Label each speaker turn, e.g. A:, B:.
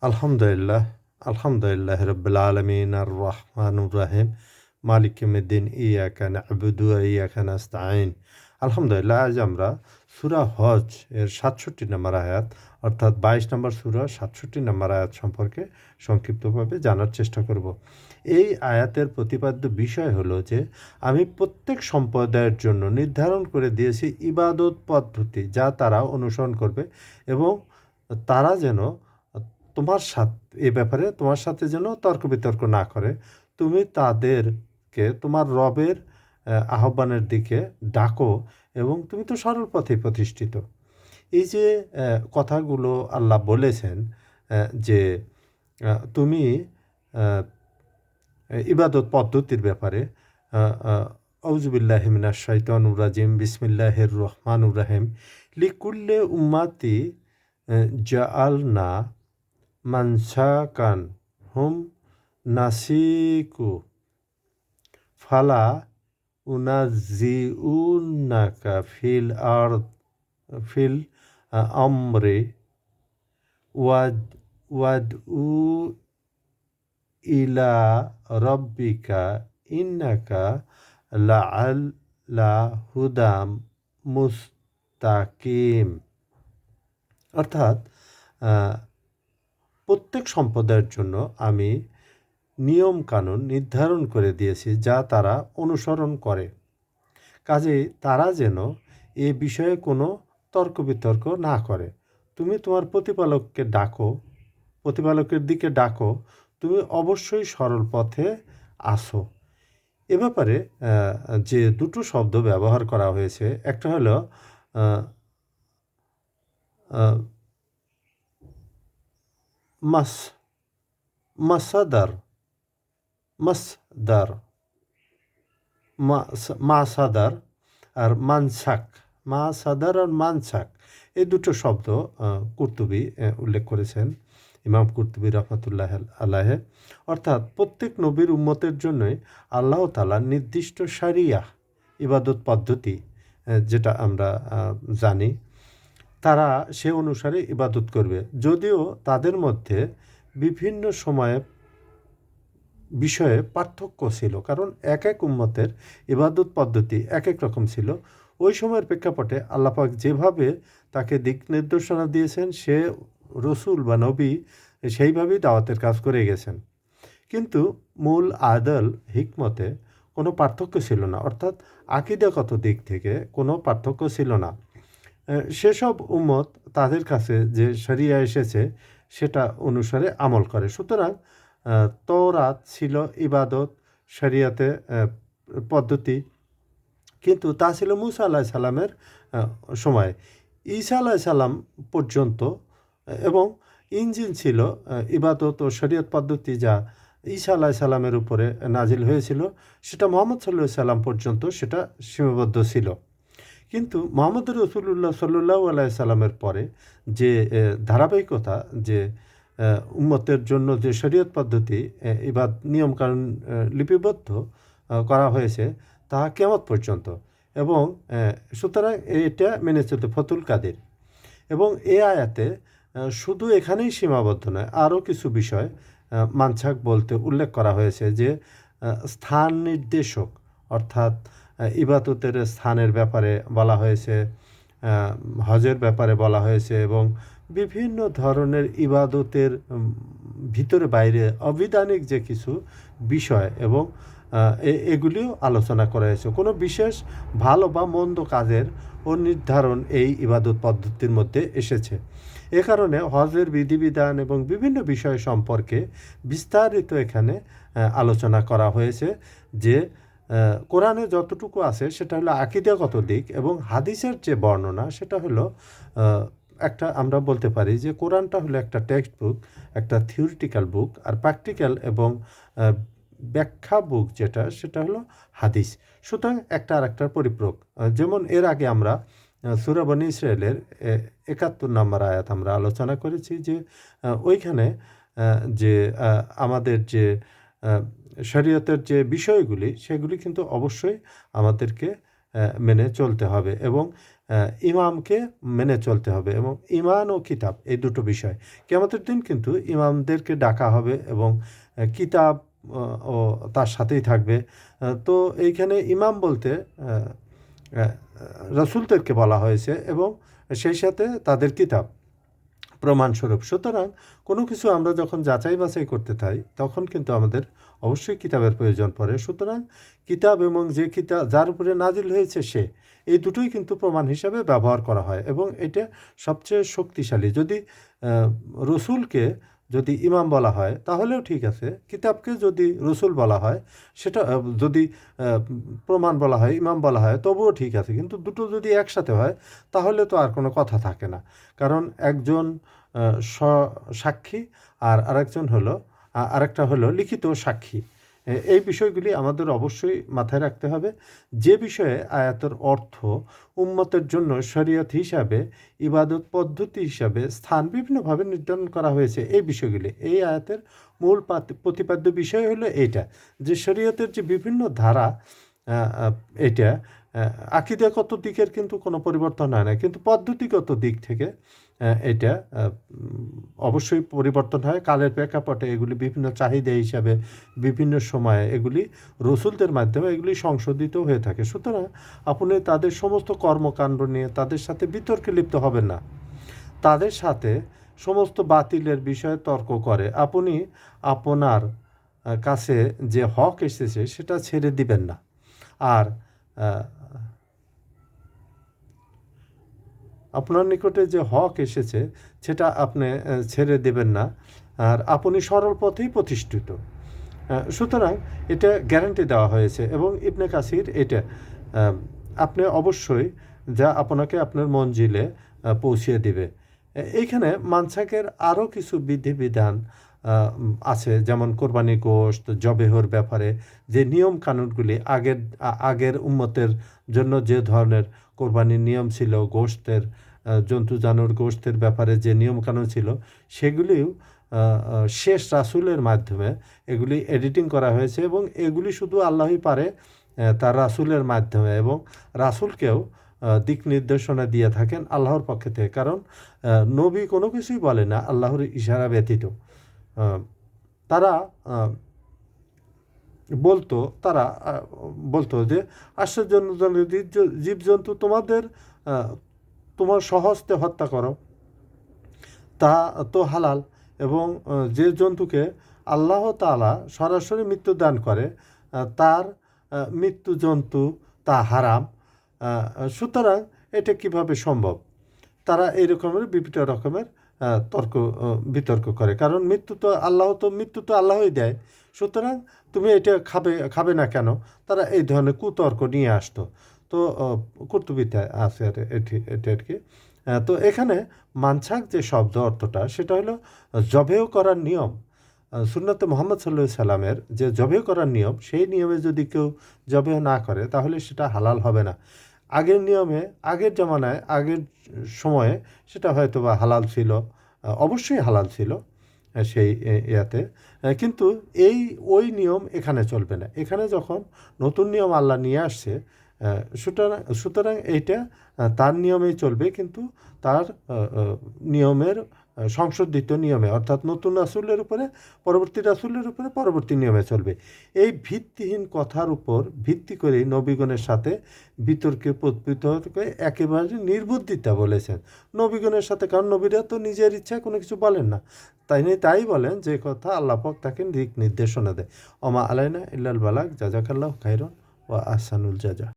A: আলহামদুলিল্লাহ, আলহামদুলিল্লাহ রব্বিল আলামিন আর রহমানুর রাহিম মালিক ইয়াউমিদ্দিন ইয়াকা না'বুদু ওয়া ইয়াকা নাস্তাঈন। আলহামদুলিল্লাহ, আজ আমরা সূরা হজ এর ৬৭ নম্বর আয়াত অর্থাৎ ২২ নম্বর সূরা ৬৭ নম্বর আয়াত সম্পর্কে সংক্ষিপ্তভাবে জানার চেষ্টা করব। এই আয়াতের প্রতিপাদ্য বিষয় হলো যে আমি প্রত্যেক সম্প্রদায়ের জন্য নির্ধারণ করে দিয়েছি ইবাদত পদ্ধতি যা তারা অনুসরণ করবে এবং তারা যেন এ ব্যাপারে তোমার সাথে যেন তর্ক-বিতর্ক না করে। তুমি তাদেরকে তোমার রবের আহ্বানের দিকে ডাকো এবং তুমি তো সরল পথেই প্রতিষ্ঠিত। এই যে কথাগুলো আল্লাহ বলেছেন, যে তুমি আ ইবাদত পদ্ধতির ব্যাপারে আ আ আউযু বিল্লাহি মিনাশ শাইতানির রাজিম বিসমিল্লাহির রহমানির রহিম লিকুল্লি উম্মাতি জাআলনা মানসাকান হুম নাসিকু ফালা উনাজ্জিউন্নাকা ফিল আমরি ওয়াদ ওয়াদউ ইলা রাব্বিকা ইন্নাকা লাআলা হুদাম মুস্তাকিম। অর্থাৎ আ প্রত্যেক সম্প্রদায়ের জন্য আমি নিয়ম-কানুন নির্ধারণ করে দিয়েছি যা তারা অনুসরণ করে। কাজেই তারা যেন এ বিষয়ে কোনো তর্ক-বিতর্ক না করে। তুমি তোমার প্রতিপালকের দিকে ডাকো, তুমি অবশ্যই সরল পথে আসো। এ ব্যাপারে যে দুটো শব্দ ব্যবহার করা হয়েছে, একটা হলো আ আ মাস মাসাদার মাসদার মাসাদার আর মানসাক। মাসাদার আর মানসাক এই দুটো শব্দ কুরতুবী উল্লেখ করেছেন, ইমাম কুরতুবী রহমাতুল্লাহ আলাইহি। অর্থাৎ প্রত্যেক নবীর উম্মতের জন্যই আল্লাহ তাআলা নির্দিষ্ট শারিয়াহ ইবাদত পদ্ধতি যেটা আমরা জানি, তারা সে অনুসারে ইবাদত করবে। যদিও তাদের মধ্যে বিভিন্ন সময়ে বিষয়ে পার্থক্য ছিল, কারণ এক এক উম্মতের ইবাদত পদ্ধতি এক এক রকম ছিল। ওই সময়ের প্রেক্ষাপটে আল্লাহ পাক যেভাবে তাকে দিক নির্দেশনা দিয়েছেন, সে রসুল বা নবী সেইভাবেই দাওয়াতের কাজ করে গেছেন। কিন্তু মূল আদল হিকমতে কোনো পার্থক্য ছিল না, অর্থাৎ আকীদাগত দিক থেকে কোনো পার্থক্য ছিল না। সেসব উম্মত তাদের কাছে যে শরিয়া এসেছে সেটা অনুসারে আমল করে। সুতরাং তওরাত ছিল ইবাদত শরিয়াতে পদ্ধতি, কিন্তু তা ছিল মূসা আলাইহিস সালামের সময়ে। ঈসা আলাইহিস সালাম পর্যন্ত এবং ইনজিল ছিল ইবাদত ও শরিয়ত পদ্ধতি যা ঈসা আলাইহিস সালামের উপরে নাজিল হয়েছিল, সেটা মুহাম্মদ সাল্লাল্লাহু আলাইহি সাল্লাম পর্যন্ত সেটা সীমাবদ্ধ ছিল। কিন্তু মুহাম্মদুর রাসূলুল্লাহ সাল্লাল্লাহু আলাইহি সাল্লামের পরে যে ধারাবাহিকতা, যে উম্মতের জন্য যে শরীয়ত পদ্ধতি নিয়মকানুন লিপিবদ্ধ করা হয়েছে তা কিয়ামত পর্যন্ত, এবং সুতরাং এটা মেনে চলতে ফতুল কাদির। এবং এ আয়াতে শুধু এখানেই সীমাবদ্ধ নয়, আরও কিছু বিষয় মানসাক বলতে উল্লেখ করা হয়েছে, যে স্থান নির্দেশক, অর্থাৎ ইবাদতের স্থানের ব্যাপারে বলা হয়েছে, হজের ব্যাপারে বলা হয়েছে, এবং বিভিন্ন ধরনের ইবাদতের ভিতরে বাইরে অবিধানিক যে কিছু বিষয় এবং এগুলিও আলোচনা করা হয়েছে। কোনো বিশেষ ভালো বা মন্দ কাজের নির্ধারণ এই ইবাদত পদ্ধতির মধ্যে এসেছে। এ কারণে হজের বিধিবিধান এবং বিভিন্ন বিষয় সম্পর্কে বিস্তারিত এখানে আলোচনা করা হয়েছে, যে কোরআনে যতটুকু আছে সেটা হলো আকীদাগত দিক, এবং হাদিসের যে বর্ণনা সেটা হলো একটা, আমরা বলতে পারি যে কোরআনটা হলো একটা টেক্সট বুক, একটা থিওরিটিক্যাল বুক, আর প্র্যাকটিক্যাল এবং ব্যাখ্যা বুক যেটা সেটা হলো হাদিস। সুতরাং একটা আরেকটার পরিপূরক। যেমন এর আগে আমরা সূরা বনী ইসরাইলের ৭১ নম্বর আয়াত আমরা আলোচনা করেছি, যে ওইখানে যে আমাদের যে শরীয়তের যে বিষয়গুলি সেগুলি কিন্তু অবশ্যই আমাদেরকে মেনে চলতে হবে এবং ইমামকে মেনে চলতে হবে এবং ইমান ও কিতাব এই দুটো বিষয়। কিয়ামতের দিন কিন্তু ইমামদেরকে ডাকা হবে এবং কিতাব ও তার সাথেই থাকবে। তো এইখানে ইমাম বলতে রাসূলদেরকে বলা হয়েছে এবং সেই সাথে তাদের কিতাব প্রমাণস্বরূপ। সুতরাং কোনো কিছু আমরা যখন যাচাই বাছাই করতে চাই তখন কিন্তু আমাদের অবশ্যই কিতাবের প্রয়োজন পড়ে। সুতরাং কিতাব এবং যে কিতাব যার উপরে নাজিল হয়েছে সে, এই দুটোই কিন্তু প্রমাণ হিসাবে ব্যবহার করা হয় এবং এটা সবচেয়ে শক্তিশালী। যদি রসুলকে যদি ইমাম বলা হয় তাহলেও ঠিক আছে, কিতাবকে যদি রসুল বলা হয় সেটা যদি প্রমাণ বলা হয়, ইমাম বলা হয়, তবুও ঠিক আছে। কিন্তু দুটো যদি একসাথে হয় তাহলে তো আর কোনো কথা থাকে না। কারণ একজন সাক্ষী আর আরেকটা হলো লিখিত সাক্ষী। এই বিষয়গুলি আমাদের অবশ্যই মাথায় রাখতে হবে। যে বিষয়ে আয়াতের অর্থ উম্মতের জন্য শরীয়ত হিসাবে, ইবাদত পদ্ধতি হিসাবে স্থান বিভিন্নভাবে নির্ধারণ করা হয়েছে, এই বিষয়গুলি এই আয়াতের মূল প্রতিপাদ্য বিষয় হলো এইটা, যে শরীয়তের যে বিভিন্ন ধারা এটা আকীদাগত দিকের কিন্তু কোনো পরিবর্তন হয় না, কিন্তু পদ্ধতিগত দিক থেকে এটা অবশ্যই পরিবর্তন হয়। কালের প্রেক্ষাপটে এগুলি বিভিন্ন চাহিদা হিসাবে বিভিন্ন সময়ে এগুলি রসুলদের মাধ্যমে এগুলি সংশোধিত হয়ে থাকে। সুতরাং আপনি তাদের সমস্ত কর্মকাণ্ড নিয়ে তাদের সাথে বিতর্কে লিপ্ত হবেন না। তাদের সাথে সমস্ত বাতিলের বিষয়ে তর্ক করে আপনি আপনার কাছে যে হক এসেছে সেটা ছেড়ে দিবেন না। আর আপনার নিকটে যে হক এসেছে সেটা আপনি ছেড়ে দেবেন না, আর আপনি সরল পথেই প্রতিষ্ঠিত। সুতরাং এটা গ্যারান্টি দেওয়া হয়েছে এবং ইবনে কাসির এটা আপনি অবশ্যই যা আপনাকে আপনার মঞ্জিলে পৌঁছিয়ে দেবে। এইখানে মানসাকের আরও কিছু বিধিবিধান আছে, যেমন কোরবানি গোশত, জবেহর ব্যাপারে যে নিয়ম কানুনগুলি আগের উম্মতের জন্য যে ধরনের কোরবানির নিয়ম ছিল, গোশতের জন্তু জানোয়ার গোশতের ব্যাপারে যে নিয়মকানুন ছিল, সেগুলিও শেষ রাসূলের মাধ্যমে এগুলি এডিটিং করা হয়েছে এবং এগুলি শুধু আল্লাহই পারে তার রাসূলের মাধ্যমে, এবং রাসূলকেও দিক নির্দেশনা দিয়ে থাকেন আল্লাহর পক্ষ থেকে। কারণ নবী কোনো কিছুই বলে না আল্লাহর ইশারা ব্যতীত। তারা বলতো যে আশ্চর্যজনক জীবজন্তু তোমার সহস্তে হত্যা করো, তা তো হালাল, এবং যে জন্তুকে আল্লাহ তাআলা সরাসরি মৃত্যু দান করে তার মৃত্যু জন্তু তা হারাম। সুতরাং এটা কিভাবে সম্ভব? তারা এই রকমের বিভিন্ন রকমের বিতর্ক করে, কারণ মৃত্যু তো আল্লাহই দেয়, সুতরাং তুমি এটা খাবে না কেন? তারা এই ধরনের কুতর্ক নিয়ে আসতো। তো কুরতুবীতে আছে এটা আর কি। তো এখানে মানসাক যে শব্দ অর্থটা সেটা হলো জবেহ করার নিয়ম। সুন্নতে মুহাম্মদ সাল্লাল্লাহু আলাইহি সাল্লামের যে জবেহ করার নিয়ম, সেই নিয়মে যদি কেউ জবেহ না করে তাহলে সেটা হালাল হবে না। আগের নিয়মে, আগের জামানায়, আগের সময়ে সেটা হয়তো বা হালাল ছিল, অবশ্যই হালাল ছিল সেই ইয়াতে, কিন্তু ওই নিয়ম এখানে চলবে না। এখানে যখন নতুন নিয়ম আল্লাহ নিয়ে আসছে, সুতরাং এইটা তার নিয়মেই চলবে, কিন্তু তার নিয়মের সংশোধিত নিয়মে, অর্থাৎ নতুন রাসূলের উপরে পরবর্তী নিয়মে চলবে। এই ভিত্তিহীন কথার উপর ভিত্তি করে নবীগণের সাথে বিতর্কে একেবারে নির্বুদ্ধিতা বলেছেন নবীগণের সাথে। কারণ নবীরা তো নিজের ইচ্ছায় কোনো কিছু বলেন না, তাই বলেন যে কথা আল্লাহ পাক তাকে দিক নির্দেশনা দেয়। ওমা আলাইনা ইল্লাল বালাগ। জাযাকাল্লাহু খাইরান ওয়া আহসানুল জাযা।